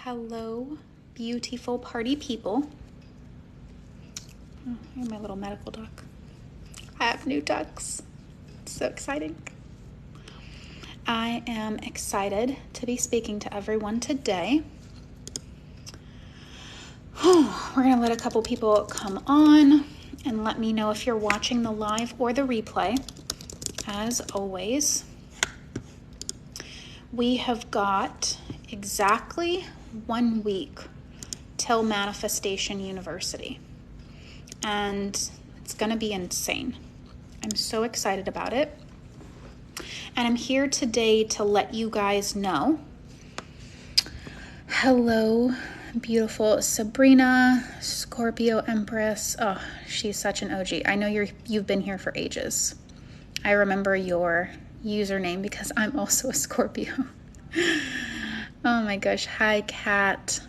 Hello, beautiful party people. Oh, here's my little medical duck. I have new ducks. It's so exciting. I am excited to be speaking to everyone today. We're going to let a couple people come on and let me know if you're watching the live or the replay. As always, we have got exactly 1 week till Manifestation University, and it's going to be insane. I'm so excited about it, and I'm here today to let you guys know. Hello, beautiful Sabrina, Scorpio Empress. Oh, she's such an OG. I know you've been here for ages. I remember your username because I'm also a Scorpio. Oh my gosh. Hi, Kat.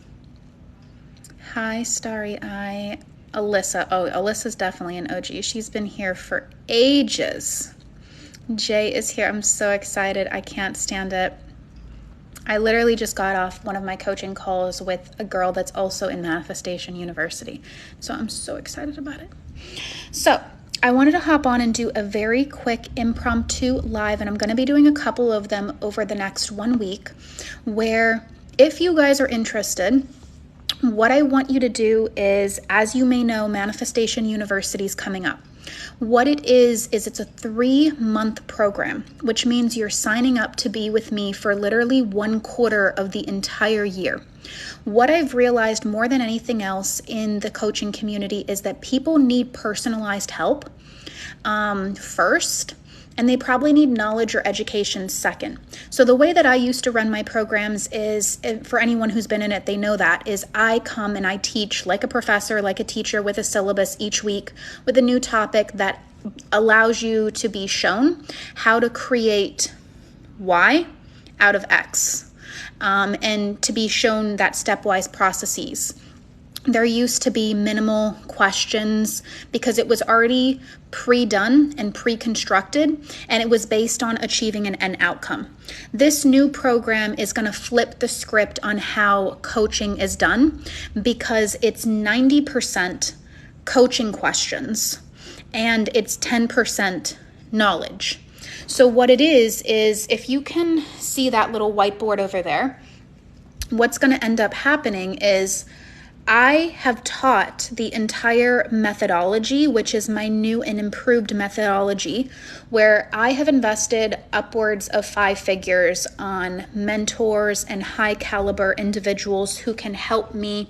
Hi, Starry Eye. Alyssa. Oh, Alyssa's definitely an OG. She's been here for ages. Jay is here. I'm so excited. I can't stand it. I literally just got off one of my coaching calls with a girl that's also in Manifestation University. So I'm so excited about it. So I wanted to hop on and do a very quick impromptu live, and I'm going to be doing a couple of them over the next 1 week, where if you guys are interested, what I want you to do is, as you may know, Manifestation University is coming up. What it is it's a 3-month program, which means you're signing up to be with me for literally 1/4 of the entire year. What I've realized more than anything else in the coaching community is that people need personalized help first, and they probably need knowledge or education second. So the way that I used to run my programs is, for anyone who's been in it, they know that, is I come and I teach like a professor, like a teacher, with a syllabus each week with a new topic that allows you to be shown how to create Y out of X, and to be shown that stepwise processes. There used to be minimal questions because it was already pre-done and pre-constructed, and it was based on achieving an end outcome. This new program is going to flip the script on how coaching is done, because it's 90% coaching questions and it's 10% knowledge. So what it is if you can see that little whiteboard over there, what's going to end up happening is I have taught the entire methodology, which is my new and improved methodology, where I have invested upwards of 5 figures on mentors and high caliber individuals who can help me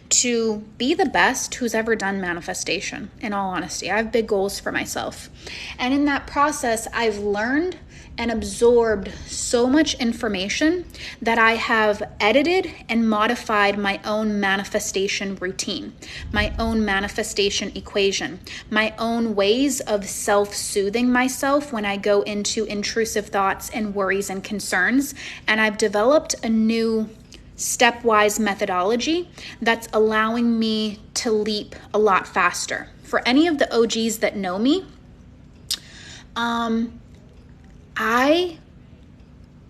to be the best who's ever done manifestation. In all honesty, I have big goals for myself. And in that process, I've learned and absorbed so much information that I have edited and modified my own manifestation routine, my own manifestation equation, my own ways of self-soothing myself when I go into intrusive thoughts and worries and concerns. And I've developed a new stepwise methodology that's allowing me to leap a lot faster. For any of the OGs that know me,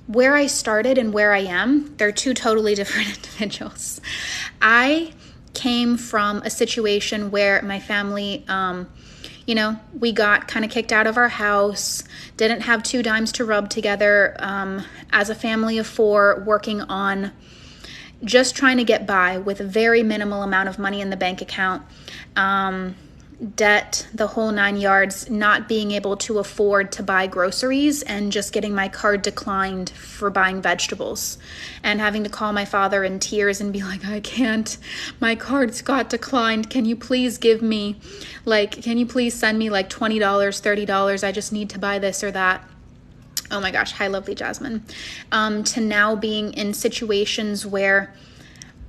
where I started and where I am, they're two totally different individuals. I came from a situation where my family, we got kind of kicked out of our house, didn't have 2 dimes to rub together, as a family of 4, working on just trying to get by with a very minimal amount of money in the bank account, debt, the whole 9 yards, not being able to afford to buy groceries, and just getting my card declined for buying vegetables, and having to call my father in tears and be like, I can't, my card's got declined. Can you please send me like $20, $30? I just need to buy this or that. Oh my gosh. Hi, lovely Jasmine. To now being in situations where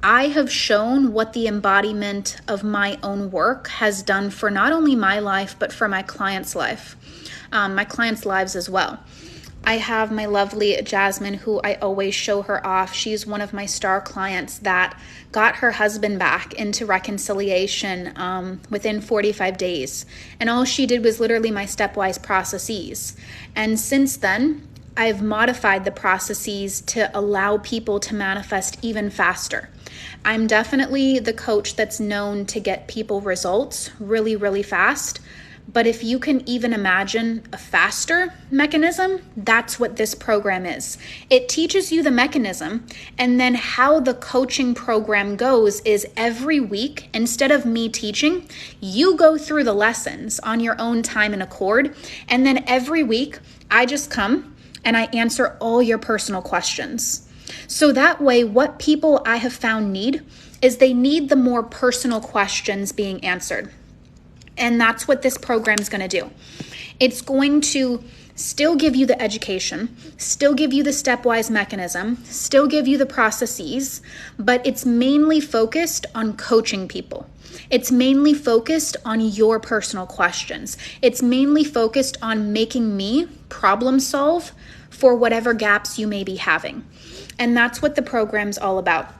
I have shown what the embodiment of my own work has done for not only my life, but for my clients' lives as well. I have my lovely Jasmine, who I always show her off. She's one of my star clients that got her husband back into reconciliation within 45 days. And all she did was literally my stepwise processes. And since then, I've modified the processes to allow people to manifest even faster. I'm definitely the coach that's known to get people results really, really fast. But if you can even imagine a faster mechanism, that's what this program is. It teaches you the mechanism, and then how the coaching program goes is every week, instead of me teaching, you go through the lessons on your own time and accord. And then every week, I just come and I answer all your personal questions. So that way, what people I have found need is they need the more personal questions being answered. And that's what this program is going to do. It's going to still give you the education, still give you the stepwise mechanism, still give you the processes, but it's mainly focused on coaching people. It's mainly focused on your personal questions. It's mainly focused on making me problem solve for whatever gaps you may be having. And that's what the program's all about.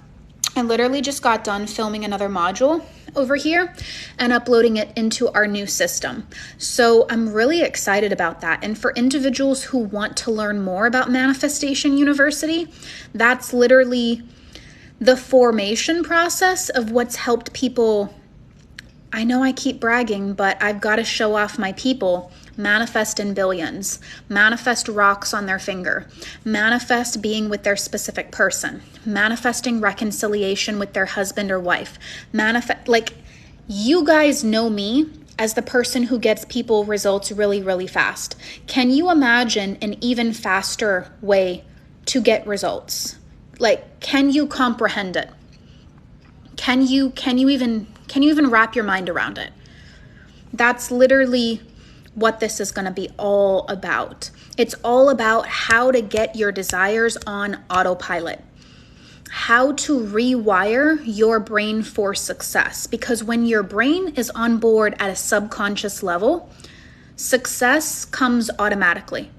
I literally just got done filming another module over here and uploading it into our new system. So I'm really excited about that. And for individuals who want to learn more about Manifestation University, that's literally the formation process of what's helped people. I know I keep bragging, but I've got to show off my people. Manifest in billions, manifest rocks on their finger, manifest being with their specific person, manifesting reconciliation with their husband or wife, like you guys know me as the person who gets people results really, really fast. Can you imagine an even faster way to get results? Like, can you comprehend it? Can you even wrap your mind around it? That's literally what this is going to be all about. It's all about how to get your desires on autopilot, how to rewire your brain for success. Because when your brain is on board at a subconscious level, success comes automatically.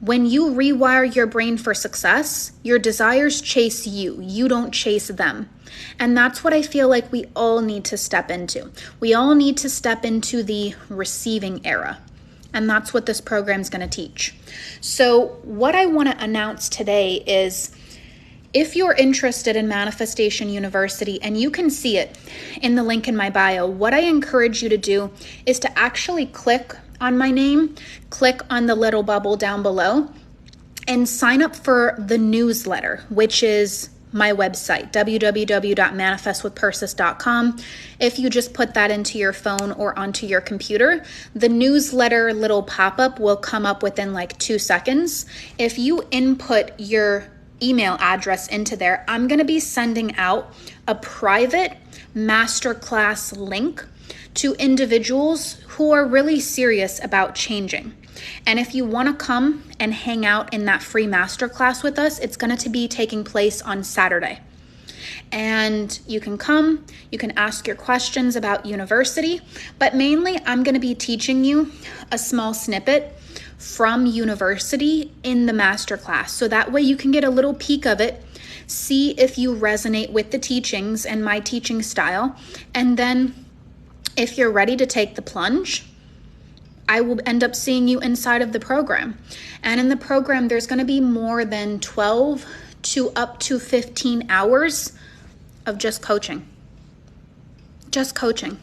When you rewire your brain for success, your desires chase you. You don't chase them. And that's what I feel like we all need to step into. We all need to step into the receiving era. And that's what this program is going to teach. So what I want to announce today is, if you're interested in Manifestation University, and you can see it in the link in my bio, what I encourage you to do is to actually click on my name, click on the little bubble down below, and sign up for the newsletter, which is my website, www.manifestwithpersis.com. If you just put that into your phone or onto your computer, the newsletter little pop-up will come up within like 2 seconds. If you input your email address into there, I'm going to be sending out a private masterclass link to individuals who are really serious about changing. And if you want to come and hang out in that free masterclass with us, it's going to be taking place on Saturday. And you can come, you can ask your questions about university, but mainly I'm going to be teaching you a small snippet from university in the masterclass. So that way you can get a little peek of it, see if you resonate with the teachings and my teaching style. And then if you're ready to take the plunge, I will end up seeing you inside of the program. And in the program, there's going to be more than 12 to up to 15 hours of just coaching. Just coaching.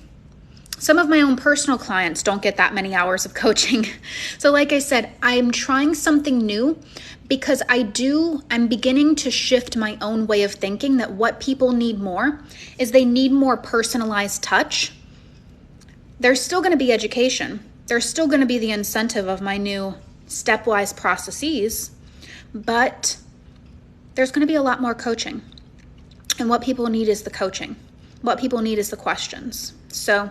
Some of my own personal clients don't get that many hours of coaching. So like I said, I'm trying something new because I'm beginning to shift my own way of thinking that what people need more is they need more personalized touch. There's still going to be education. There's still going to be the incentive of my new stepwise processes, but there's going to be a lot more coaching. And what people need is the coaching. What people need is the questions. So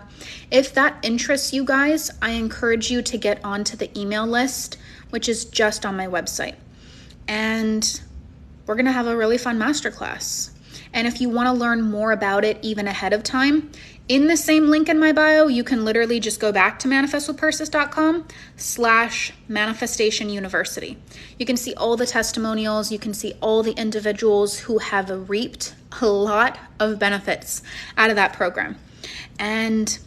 if that interests you guys, I encourage you to get onto the email list, which is just on my website. And we're going to have a really fun masterclass. And if you want to learn more about it even ahead of time, in the same link in my bio, you can literally just go back to manifestwithpersis.com/manifestation university. You can see all the testimonials. You can see all the individuals who have reaped a lot of benefits out of that program. And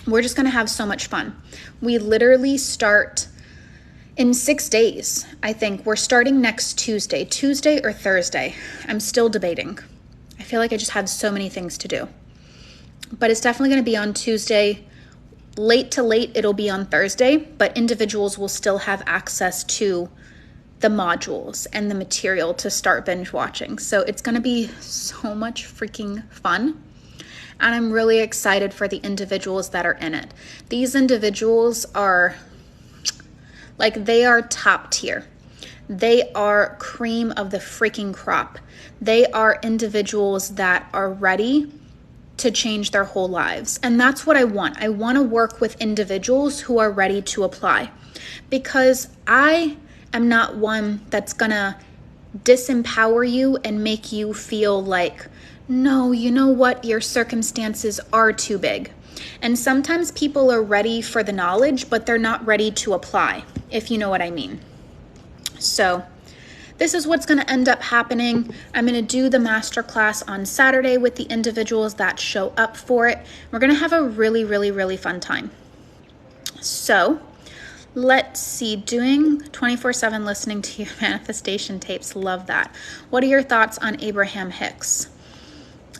we're just going to have so much fun. We literally start in 6 days. I think we're starting next Tuesday or Thursday. I'm still debating. I feel like I just have so many things to do. But it's definitely going to be on Tuesday. Late to late, it'll be on Thursday, but individuals will still have access to the modules and the material to start binge watching. So it's going to be so much freaking fun. And I'm really excited for the individuals that are in it. These individuals are they are top tier. They are cream of the freaking crop. They are individuals that are ready to change their whole lives. And that's what I want. I want to work with individuals who are ready to apply, because I am not one that's gonna disempower you and make you feel like, no, you know what, your circumstances are too big. And sometimes people are ready for the knowledge, but they're not ready to apply, if you know what I mean. So this is what's going to end up happening. I'm going to do the masterclass on Saturday with the individuals that show up for it. We're going to have a really, really, really fun time. So let's see, doing 24/7 listening to your manifestation tapes. Love that. What are your thoughts on Abraham Hicks?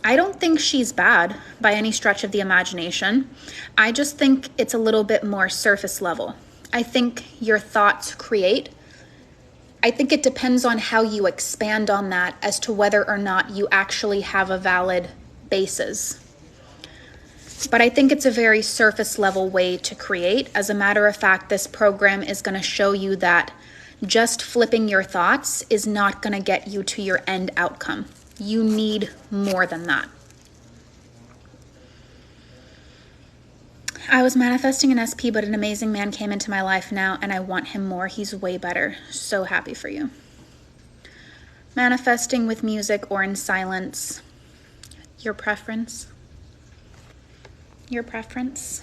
I don't think she's bad by any stretch of the imagination. I just think it's a little bit more surface level. I think your thoughts create. I think it depends on how you expand on that as to whether or not you actually have a valid basis. But I think it's a very surface level way to create. As a matter of fact, this program is going to show you that just flipping your thoughts is not going to get you to your end outcome. You need more than that. I was manifesting an SP, but an amazing man came into my life now, and I want him more. He's way better. So happy for you. Manifesting with music or in silence. Your preference? Your preference?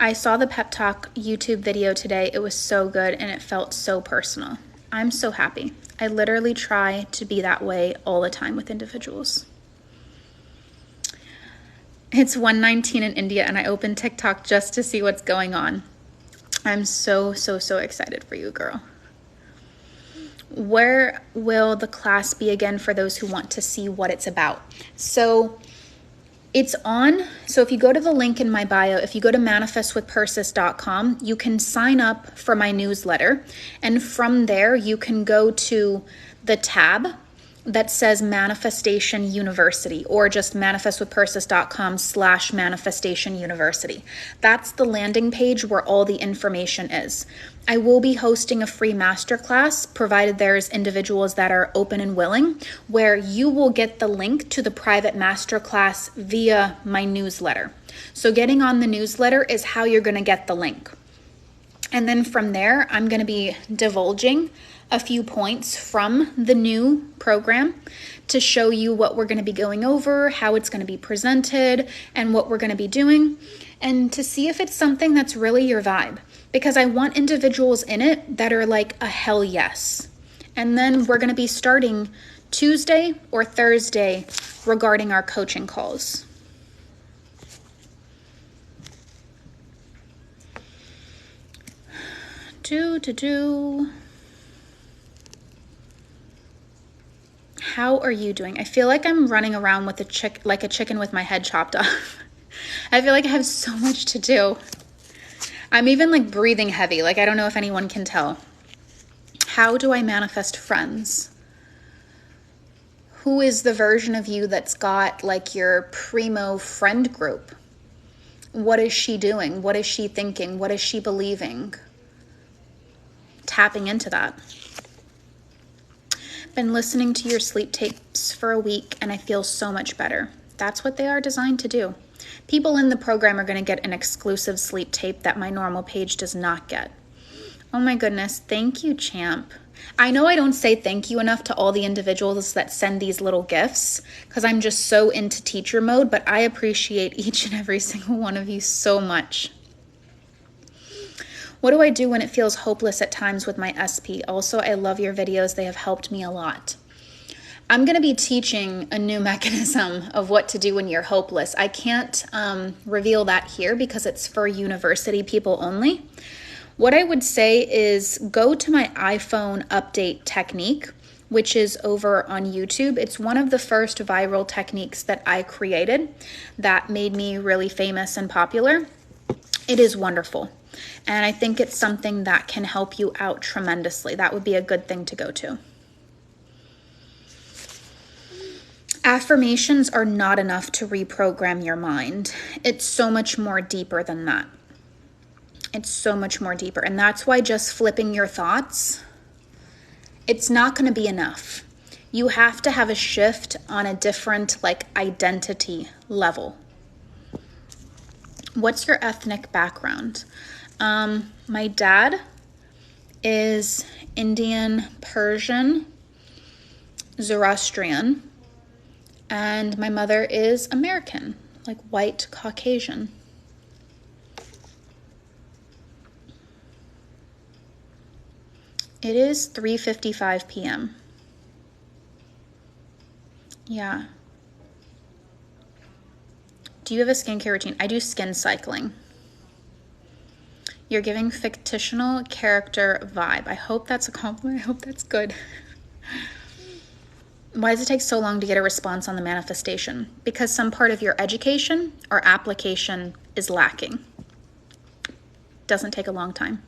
I saw the Pep Talk YouTube video today. It was so good, and it felt so personal. I'm so happy. I literally try to be that way all the time with individuals. It's 1:19 in India, and I opened TikTok just to see what's going on. I'm so excited for you, girl. Where will the class be again for those who want to see what it's about? So it's on. So if you go to the link in my bio, if you go to manifestwithpersis.com, you can sign up for my newsletter. And from there, you can go to the tab that says Manifestation University, or just manifestwithpersis.com/manifestation university. That's the landing page where all the information is. I will be hosting a free masterclass, provided there's individuals that are open and willing, where you will get the link to the private masterclass via my newsletter. So getting on the newsletter is how you're going to get the link. And then from there, I'm going to be divulging a few points from the new program to show you what we're going to be going over, how it's going to be presented, and what we're going to be doing, and to see if it's something that's really your vibe. Because I want individuals in it that are like a hell yes. And then we're going to be starting Tuesday or Thursday regarding our coaching calls. How are you doing? I feel like I'm running around with like a chicken with my head chopped off. I feel like I have so much to do. I'm even like breathing heavy. Like, I don't know if anyone can tell. How do I manifest friends? Who is the version of you that's got like your primo friend group? What is she doing? What is she thinking? What is she believing? Tapping into that. Been listening to your sleep tapes for a week and I feel so much better. That's what they are designed to do. People in the program are going to get an exclusive sleep tape that my normal page does not get. Oh my goodness. Thank you, champ. I know I don't say thank you enough to all the individuals that send these little gifts because I'm just so into teacher mode, but I appreciate each and every single one of you so much. What do I do when it feels hopeless at times with my SP? Also, I love your videos. They have helped me a lot. I'm going to be teaching a new mechanism of what to do when you're hopeless. I can't reveal that here because it's for university people only. What I would say is go to my iPhone update technique, which is over on YouTube. It's one of the first viral techniques that I created that made me really famous and popular. It is wonderful. And I think it's something that can help you out tremendously. That would be a good thing to go to. Affirmations are not enough to reprogram your mind. It's so much more deeper than that. It's so much more deeper. And that's why just flipping your thoughts, it's not going to be enough. You have to have a shift on a different identity level. What's your ethnic background? My dad is Indian, Persian, Zoroastrian, and my mother is American, white Caucasian. It is 3:55 p.m. Yeah. Do you have a skincare routine? I do skin cycling. You're giving fictional character vibe. I hope that's a compliment. I hope that's good. Why does it take so long to get a response on the manifestation? Because some part of your education or application is lacking. Doesn't take a long time.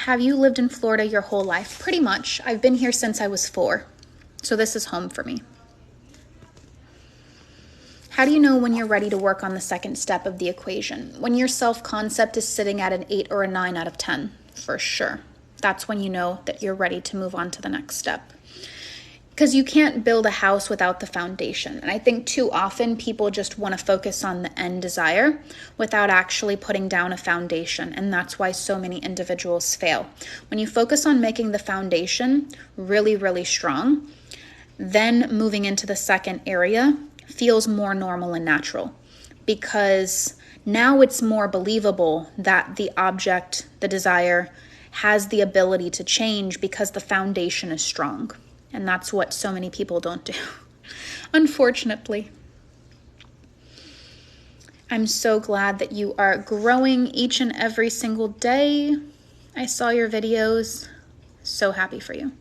Have you lived in Florida your whole life? Pretty much. I've been here since I was 4. So this is home for me. How do you know when you're ready to work on the second step of the equation? When your self-concept is sitting at an 8 or a 9 out of 10, for sure. That's when you know that you're ready to move on to the next step. Because you can't build a house without the foundation. And I think too often people just want to focus on the end desire without actually putting down a foundation. And that's why so many individuals fail. When you focus on making the foundation really, really strong, then moving into the second area feels more normal and natural. Because now it's more believable that the object, the desire, has the ability to change because the foundation is strong. And that's what so many people don't do, unfortunately. I'm so glad that you are growing each and every single day. I saw your videos. So happy for you.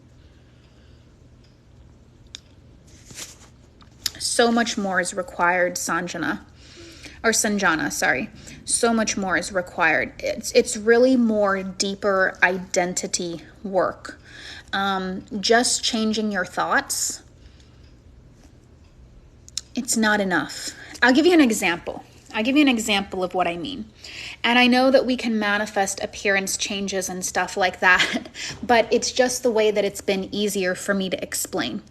So much more is required, Sanjana. So much more is required. It's really more deeper identity work. Just changing your thoughts, it's not enough. I'll give you an example. Of what I mean. And I know that we can manifest appearance changes and stuff like that, but it's just the way that it's been easier for me to explain.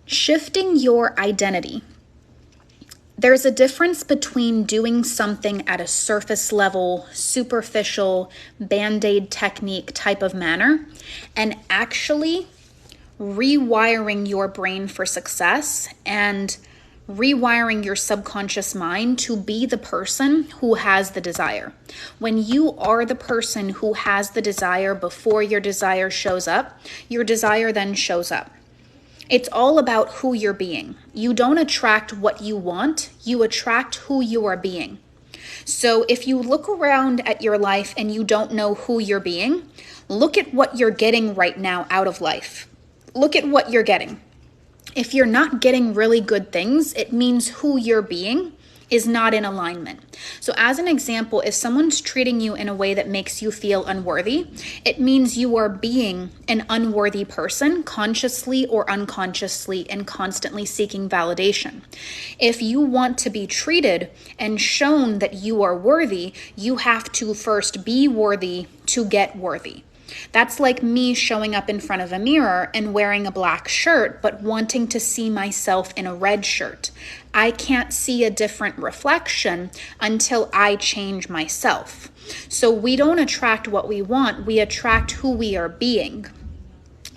Shifting your identity. There's a difference between doing something at a surface level, superficial, band-aid technique type of manner and actually rewiring your brain for success and rewiring your subconscious mind to be the person who has the desire. When you are the person who has the desire before your desire shows up, your desire then shows up. It's all about who you're being. You don't attract what you want, you attract who you are being. So if you look around at your life and you don't know who you're being, look at what you're getting right now out of life. Look at what you're getting. If you're not getting really good things, it means who you're being is not in alignment. So as an example, if someone's treating you in a way that makes you feel unworthy, it means you are being an unworthy person consciously or unconsciously and constantly seeking validation. If you want to be treated and shown that you are worthy, you have to first be worthy to get worthy. That's like me showing up in front of a mirror and wearing a black shirt, but wanting to see myself in a red shirt. I can't see a different reflection until I change myself. So we don't attract what we want, we attract who we are being.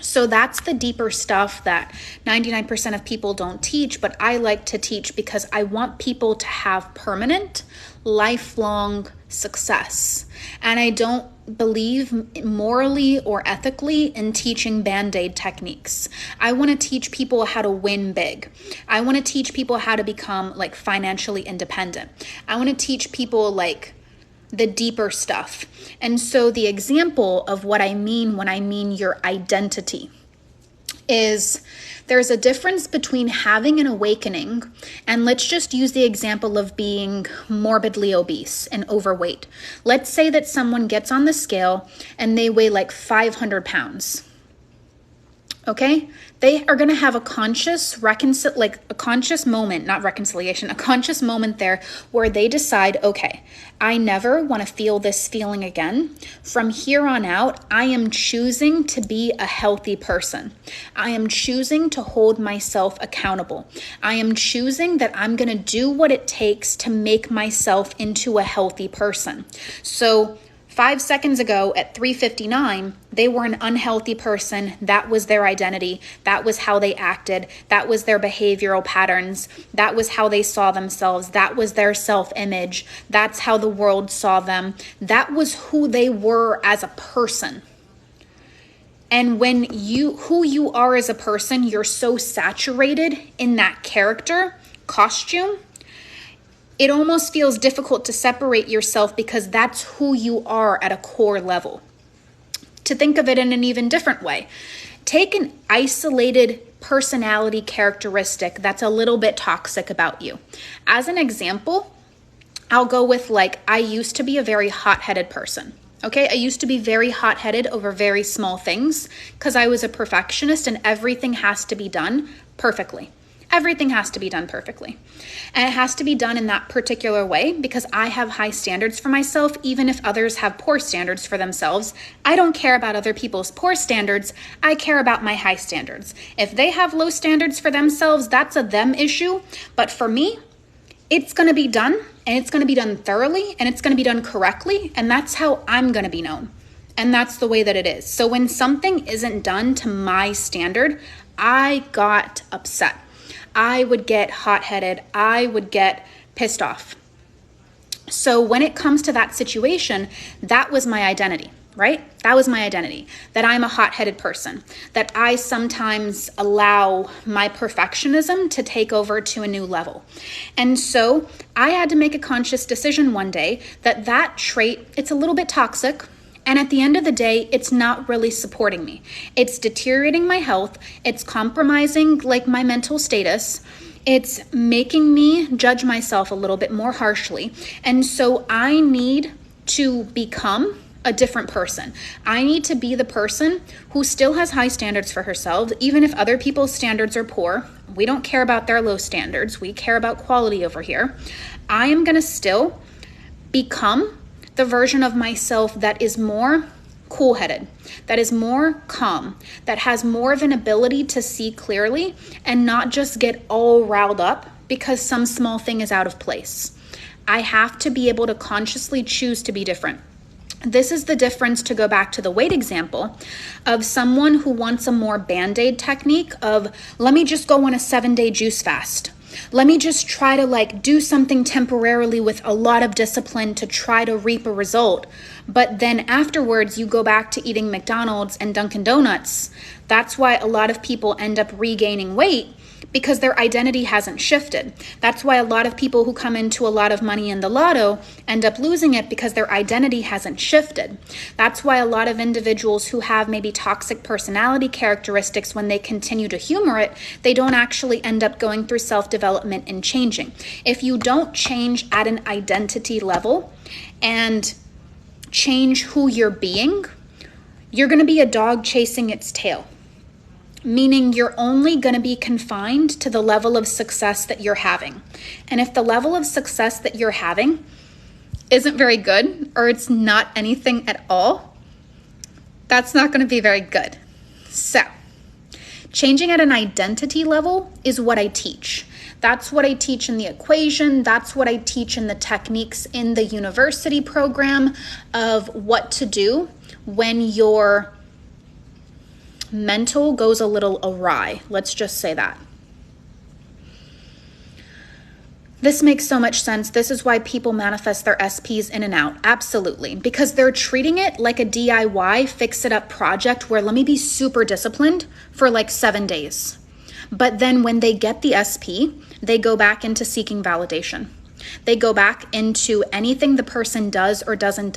So that's the deeper stuff that 99% of people don't teach, but I like to teach because I want people to have permanent, lifelong success. And I don't believe morally or ethically in teaching band-aid techniques. I want to teach people how to win big. I want to teach people how to become like financially independent. I want to teach people like the deeper stuff. And so the example of what I mean when I mean your identity is there's a difference between having an awakening, and let's just use the example of being morbidly obese and overweight. Let's say that someone gets on the scale and they weigh like 500 pounds. Okay, they are going to have a conscious moment there where they decide, okay, I never want to feel this feeling again. From here on out, I am choosing to be a healthy person. I am choosing to hold myself accountable. I am choosing that I'm going to do what it takes to make myself into a healthy person. So 5 seconds ago at 3:59, they were an unhealthy person. That was their identity. That was how they acted. That was their behavioral patterns. That was how they saw themselves. That was their self-image. That's how the world saw them. That was who they were as a person. And when who you are as a person, you're so saturated in that character, costume, it almost feels difficult to separate yourself because that's who you are at a core level. To think of it in an even different way, take an isolated personality characteristic that's a little bit toxic about you. As an example, I'll go with I used to be a very hot-headed person. Okay, I used to be very hot-headed over very small things because I was a perfectionist and everything has to be done perfectly. Everything has to be done perfectly. And it has to be done in that particular way because I have high standards for myself, even if others have poor standards for themselves. I don't care about other people's poor standards. I care about my high standards. If they have low standards for themselves, that's a them issue. But for me, it's going to be done, and it's going to be done thoroughly, and it's going to be done correctly, and that's how I'm going to be known. And that's the way that it is. So when something isn't done to my standard, I got upset. I would get hot-headed. I would get pissed off. So when it comes to that situation, that was my identity, right? That was my identity, that I'm a hot-headed person, that I sometimes allow my perfectionism to take over to a new level. And so I had to make a conscious decision one day that that trait, it's a little bit toxic. And at the end of the day, it's not really supporting me. It's deteriorating my health. It's compromising my mental status. It's making me judge myself a little bit more harshly. And so I need to become a different person. I need to be the person who still has high standards for herself, even if other people's standards are poor. We don't care about their low standards. We care about quality over here. I am going to still become the version of myself that is more cool-headed, that is more calm, that has more of an ability to see clearly and not just get all riled up because some small thing is out of place. I have to be able to consciously choose to be different. This is the difference, to go back to the weight example, of someone who wants a more band-aid technique of, let me just go on a 7-day juice fast. Let me just try to do something temporarily with a lot of discipline to try to reap a result. But then afterwards, you go back to eating McDonald's and Dunkin' Donuts. That's why a lot of people end up regaining weight, because their identity hasn't shifted. That's why a lot of people who come into a lot of money in the lotto end up losing it, because their identity hasn't shifted. That's why a lot of individuals who have maybe toxic personality characteristics, when they continue to humor it, they don't actually end up going through self-development and changing. If you don't change at an identity level and change who you're being, you're going to be a dog chasing its tail. Meaning you're only going to be confined to the level of success that you're having. And if the level of success that you're having isn't very good, or it's not anything at all, that's not going to be very good. So, changing at an identity level is what I teach. That's what I teach in the equation. That's what I teach in the techniques in the university program of what to do when your mental goes a little awry. Let's just say that. This makes so much sense. This is why people manifest their SPs in and out. Absolutely. Because they're treating it like a DIY fix it up project where let me be super disciplined for like 7 days. But then when they get the SP, they go back into seeking validation. They go back into anything the person does or doesn't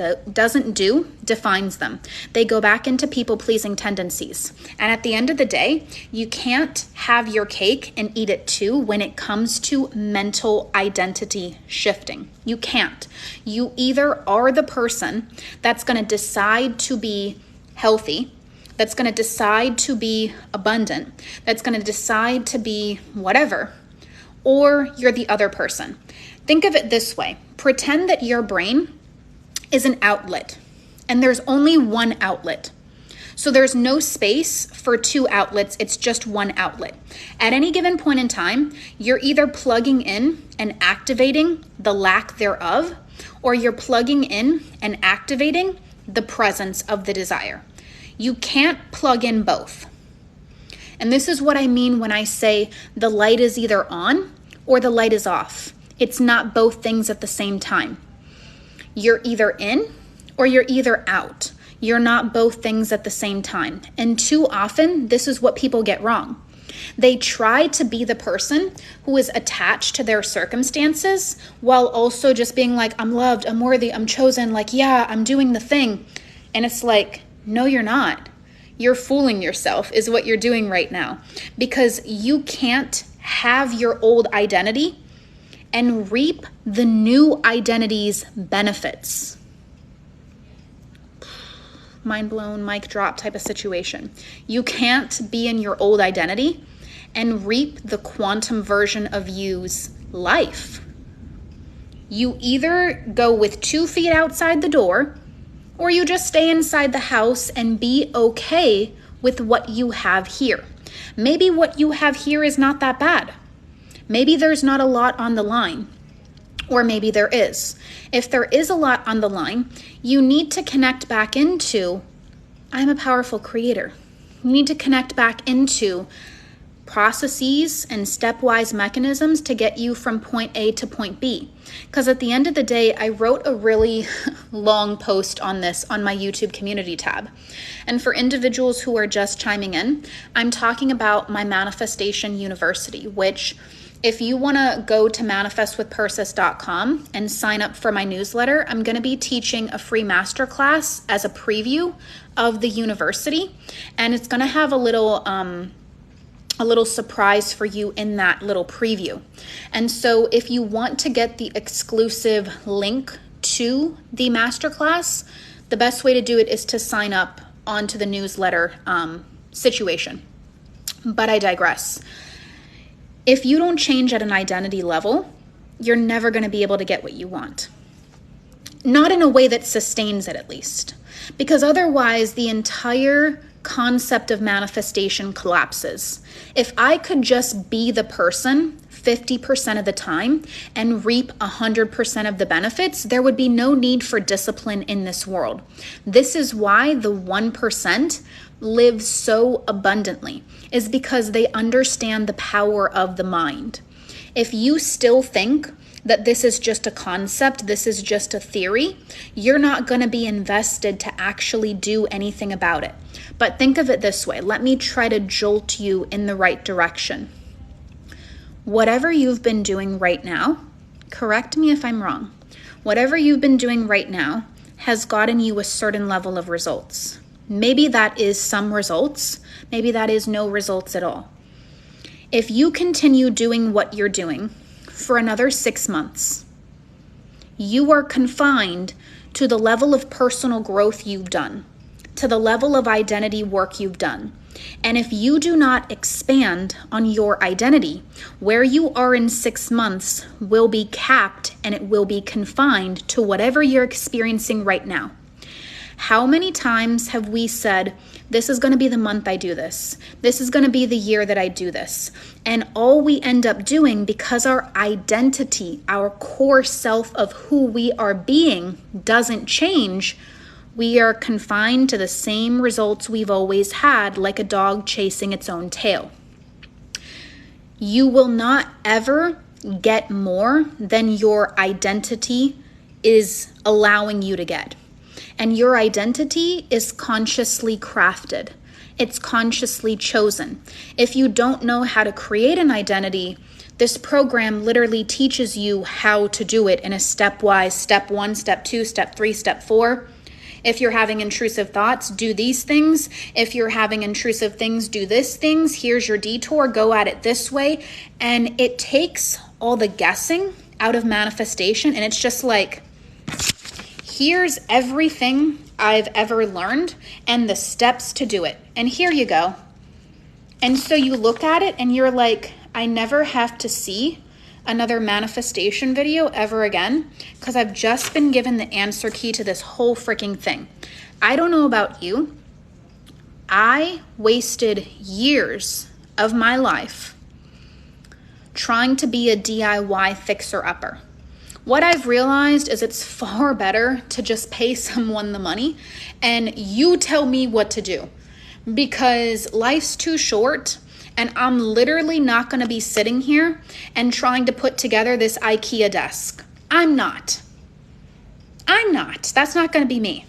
do defines them. They go back into people-pleasing tendencies. And at the end of the day, you can't have your cake and eat it too when it comes to mental identity shifting. You can't. You either are the person that's going to decide to be healthy, that's going to decide to be abundant, that's going to decide to be whatever, or you're the other person. Think of it this way. Pretend that your brain is an outlet and there's only one outlet. So there's no space for two outlets. It's just one outlet. At any given point in time, you're either plugging in and activating the lack thereof, or you're plugging in and activating the presence of the desire. You can't plug in both. And this is what I mean when I say the light is either on or the light is off. It's not both things at the same time. You're either in or you're either out. You're not both things at the same time. And too often, this is what people get wrong. They try to be the person who is attached to their circumstances while also just being like, I'm loved, I'm worthy, I'm chosen, like, yeah, I'm doing the thing. And it's like, no, you're not. You're fooling yourself is what you're doing right now, because you can't have your old identity and reap the new identity's benefits. Mind blown, mic drop type of situation. You can't be in your old identity and reap the quantum version of you's life. You either go with 2 feet outside the door, or you just stay inside the house and be okay with what you have here. Maybe what you have here is not that bad. Maybe there's not a lot on the line, or maybe there is. If there is a lot on the line, you need to connect back into, I'm a powerful creator. You need to connect back into processes and stepwise mechanisms to get you from point A to point B. Because at the end of the day, I wrote a really long post on this on my YouTube community tab. And for individuals who are just chiming in, I'm talking about my Manifestation University, which if you want to go to manifestwithpersis.com and sign up for my newsletter, I'm going to be teaching a free masterclass as a preview of the university. And it's going to have a little surprise for you in that little preview. And so if you want to get the exclusive link to the masterclass, the best way to do it is to sign up onto the newsletter situation. But I digress. If you don't change at an identity level, you're never going to be able to get what you want. Not in a way that sustains it, at least. Because otherwise, the entire concept of manifestation collapses. If I could just be the person 50% of the time and reap 100% of the benefits, there would be no need for discipline in this world. This is why the 1% live so abundantly, is because they understand the power of the mind. If you still think that this is just a concept, this is just a theory, you're not going to be invested to actually do anything about it. But think of it this way. Let me try to jolt you in the right direction. Whatever you've been doing right now, correct me if I'm wrong, whatever you've been doing right now has gotten you a certain level of results. Maybe that is some results, maybe that is no results at all. If you continue doing what you're doing for another 6 months, you are confined to the level of personal growth you've done, to the level of identity work you've done. And if you do not expand on your identity, where you are in 6 months will be capped and it will be confined to whatever you're experiencing right now. How many times have we said, this is going to be the month I do this. This is going to be the year that I do this. And all we end up doing, because our identity, our core self of who we are being doesn't change, we are confined to the same results we've always had, like a dog chasing its own tail. You will not ever get more than your identity is allowing you to get. And your identity is consciously crafted. It's consciously chosen. If you don't know how to create an identity, this program literally teaches you how to do it in a stepwise, step 1, step 2, step 3, step 4. If you're having intrusive thoughts, do these things. If you're having intrusive things, do this things. Here's your detour, go at it this way. And it takes all the guessing out of manifestation. And it's just like, here's everything I've ever learned and the steps to do it. And here you go. And so you look at it and you're like, I never have to see another manifestation video ever again, because I've just been given the answer key to this whole freaking thing. I don't know about you. I wasted years of my life trying to be a DIY fixer-upper. What I've realized is it's far better to just pay someone the money and you tell me what to do, because life's too short and I'm literally not going to be sitting here and trying to put together this IKEA desk. I'm not. That's not going to be me.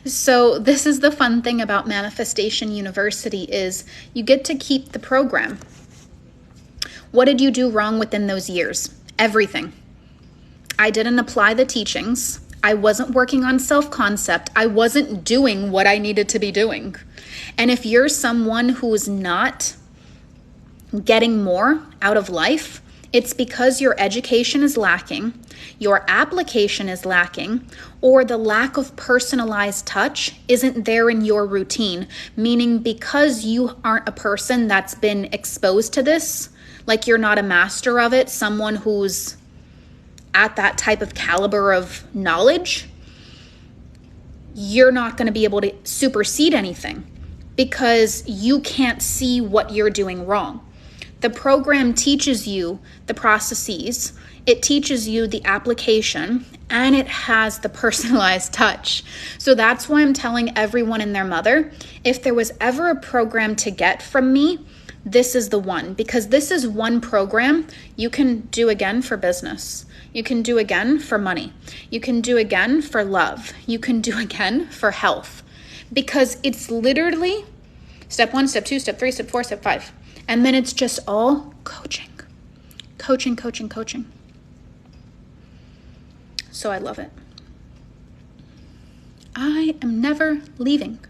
So this is the fun thing about Manifestation University is you get to keep the program. What did you do wrong within those years? Everything. I didn't apply the teachings. I wasn't working on self-concept. I wasn't doing what I needed to be doing. And if you're someone who's not getting more out of life, it's because your education is lacking, your application is lacking, or the lack of personalized touch isn't there in your routine. Meaning because you aren't a person that's been exposed to this, like you're not a master of it, someone who's at that type of caliber of knowledge, you're not going to be able to supersede anything because you can't see what you're doing wrong. The program teaches you the processes, it teaches you the application, and it has the personalized touch. So that's why I'm telling everyone and their mother, if there was ever a program to get from me, this is the one, because this is one program you can do again for business. You can do again for money. You can do again for love. You can do again for health, because it's literally step 1, step 2, step 3, step 4, step 5. And then it's just all coaching. So I love it. I am never leaving.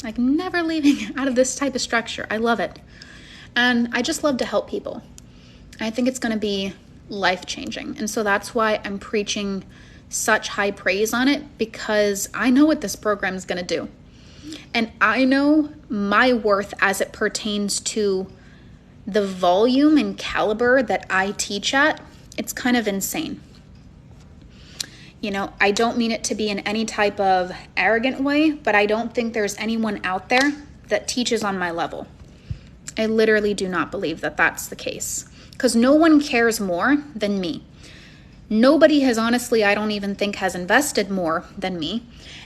Like never leaving out of this type of structure. I love it. And I just love to help people. I think it's going to be life-changing. And so that's why I'm preaching such high praise on it, because I know what this program is going to do. And I know my worth as it pertains to the volume and caliber that I teach at. It's kind of insane. You know, I don't mean it to be in any type of arrogant way, but I don't think there's anyone out there that teaches on my level. I literally do not believe that that's the case, because no one cares more than me. Nobody has, honestly, I don't even think has invested more than me.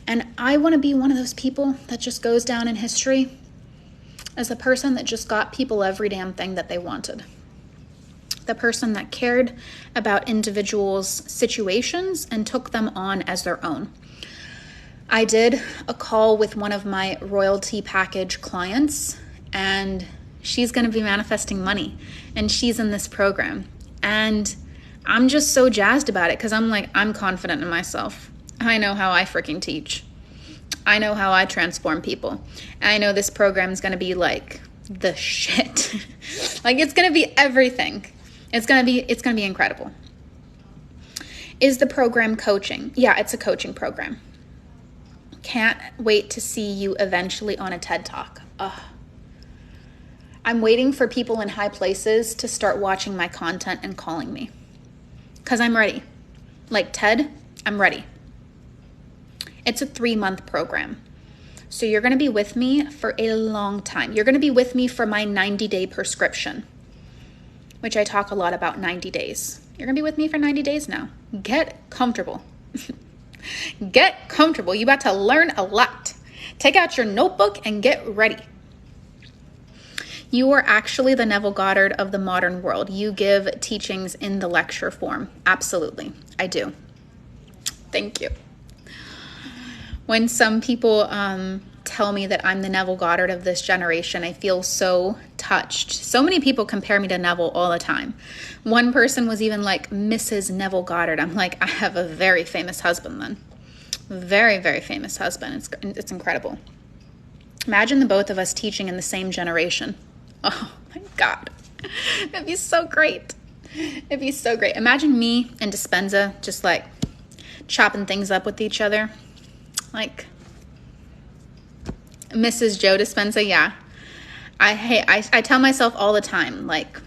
And I want to be one of those people that just goes down in history as the person that just got people every damn thing that they wanted. The person that cared about individuals' situations and took them on as their own. I did a call with one of my royalty package clients, and she's going to be manifesting money, and she's in this program. And I'm just so jazzed about it because I'm like, I'm confident in myself. I know how I freaking teach. I know how I transform people. I know this program is going to be like the shit. Like it's going to be everything. It's going to be incredible. Is the program coaching? Yeah, it's a coaching program. Can't wait to see you eventually on a TED Talk. Ugh. I'm waiting for people in high places to start watching my content and calling me. Because I'm ready. Like Ted, I'm ready. It's a 3-month program. So you're going to be with me for a long time. You're going to be with me for my 90-day prescription, which I talk a lot about 90 days. You're going to be with me for 90 days now. Get comfortable. Get comfortable. You're about to learn a lot. Take out your notebook and get ready. You are actually the Neville Goddard of the modern world. You give teachings in the lecture form. Absolutely. I do. Thank you. When some people tell me that I'm the Neville Goddard of this generation, I feel so touched. So many people compare me to Neville all the time. One person was even like, Mrs. Neville Goddard. I'm like, I have a very famous husband then. Very, very famous husband. It's incredible. Imagine the both of us teaching in the same generation. Oh my God. It'd be so great. It'd be so great. Imagine me and Dispenza just like chopping things up with each other. Like Mrs. Joe Dispenza, yeah. I tell myself all the time, like,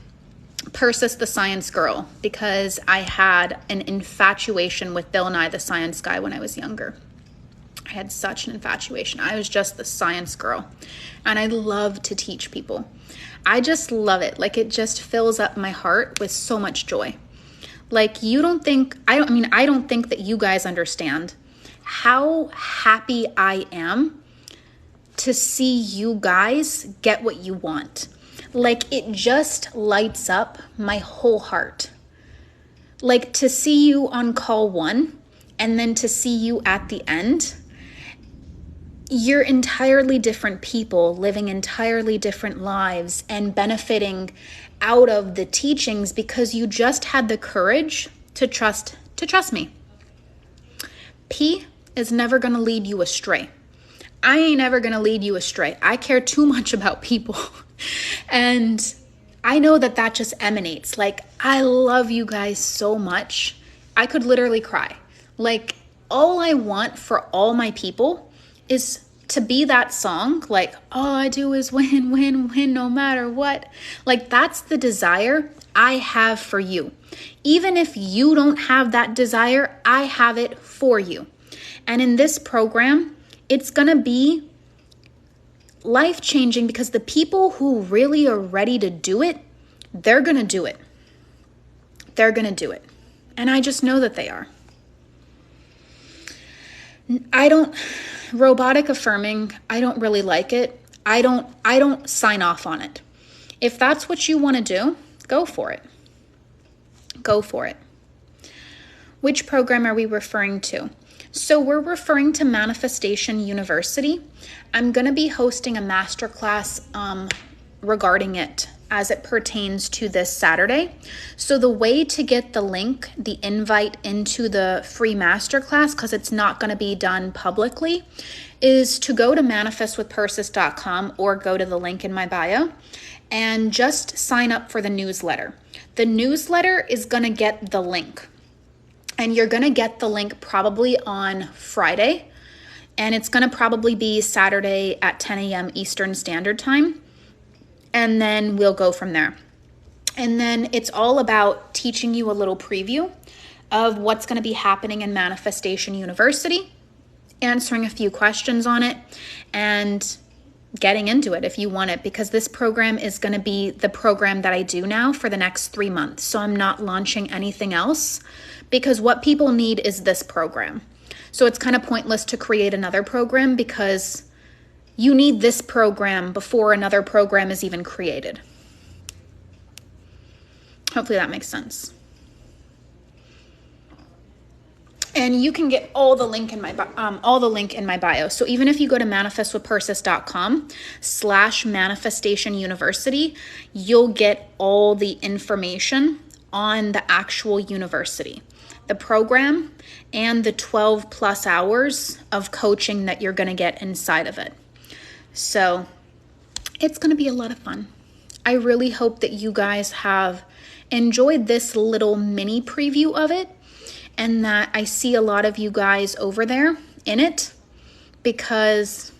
Persis the science girl, because I had an infatuation with Bill Nye the Science Guy when I was younger. I had such an infatuation. I was just the science girl. And I love to teach people. I just love it. Like, it just fills up my heart with so much joy. Like, I don't think that you guys understand how happy I am to see you guys get what you want. Like, it just lights up my whole heart. Like, to see you on call 1 and then to see you at the end. You're entirely different people living entirely different lives and benefiting out of the teachings because you just had the courage to trust me. P is never going to lead you astray. I ain't ever going to lead you astray. I care too much about people. And I know that just emanates. Like, I love you guys so much. I could literally cry. Like, all I want for all my people is to be that song, like, all I do is win, win, win, no matter what. Like, that's the desire I have for you. Even if you don't have that desire, I have it for you. And in this program, it's going to be life-changing because the people who really are ready to do it, they're going to do it. They're going to do it. And I just know that they are. Robotic affirming, I don't really like it. I don't sign off on it. If that's what you want to do, go for it. Go for it. Which program are we referring to? So we're referring to Manifestation University. I'm going to be hosting a masterclass regarding it as it pertains to this Saturday. So the way to get the link, the invite into the free masterclass, because it's not going to be done publicly, is to go to manifestwithpersis.com or go to the link in my bio and just sign up for the newsletter. The newsletter is going to get the link. And you're going to get the link probably on Friday. And it's going to probably be Saturday at 10 a.m. Eastern Standard Time. And then we'll go from there. And then it's all about teaching you a little preview of what's going to be happening in Manifestation University, answering a few questions on it, and getting into it if you want it, because this program is going to be the program that I do now for the next 3 months. So I'm not launching anything else because what people need is this program. So it's kind of pointless to create another program because you need this program before another program is even created. Hopefully that makes sense. And you can get all the link in my bio. So even if you go to manifestwithpersis.com/manifestation university, you'll get all the information on the actual university, the program, and the 12 plus hours of coaching that you're going to get inside of it. So it's going to be a lot of fun. I really hope that you guys have enjoyed this little mini preview of it and that I see a lot of you guys over there in it because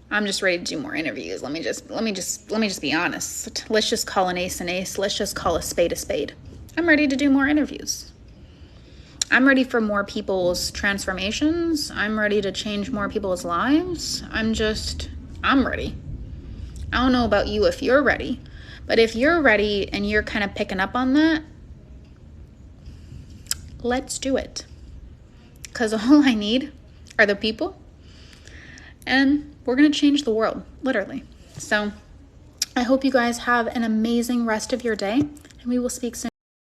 I'm just ready to do more interviews. Let me just be honest. Let's just call an ace an ace. Let's just call a spade a spade. I'm ready to do more interviews. I'm ready for more people's transformations. I'm ready to change more people's lives. I'm ready. I don't know about you if you're ready, but if you're ready and you're kind of picking up on that, let's do it. Because all I need are the people, and we're going to change the world, literally. So I hope you guys have an amazing rest of your day, and we will speak soon.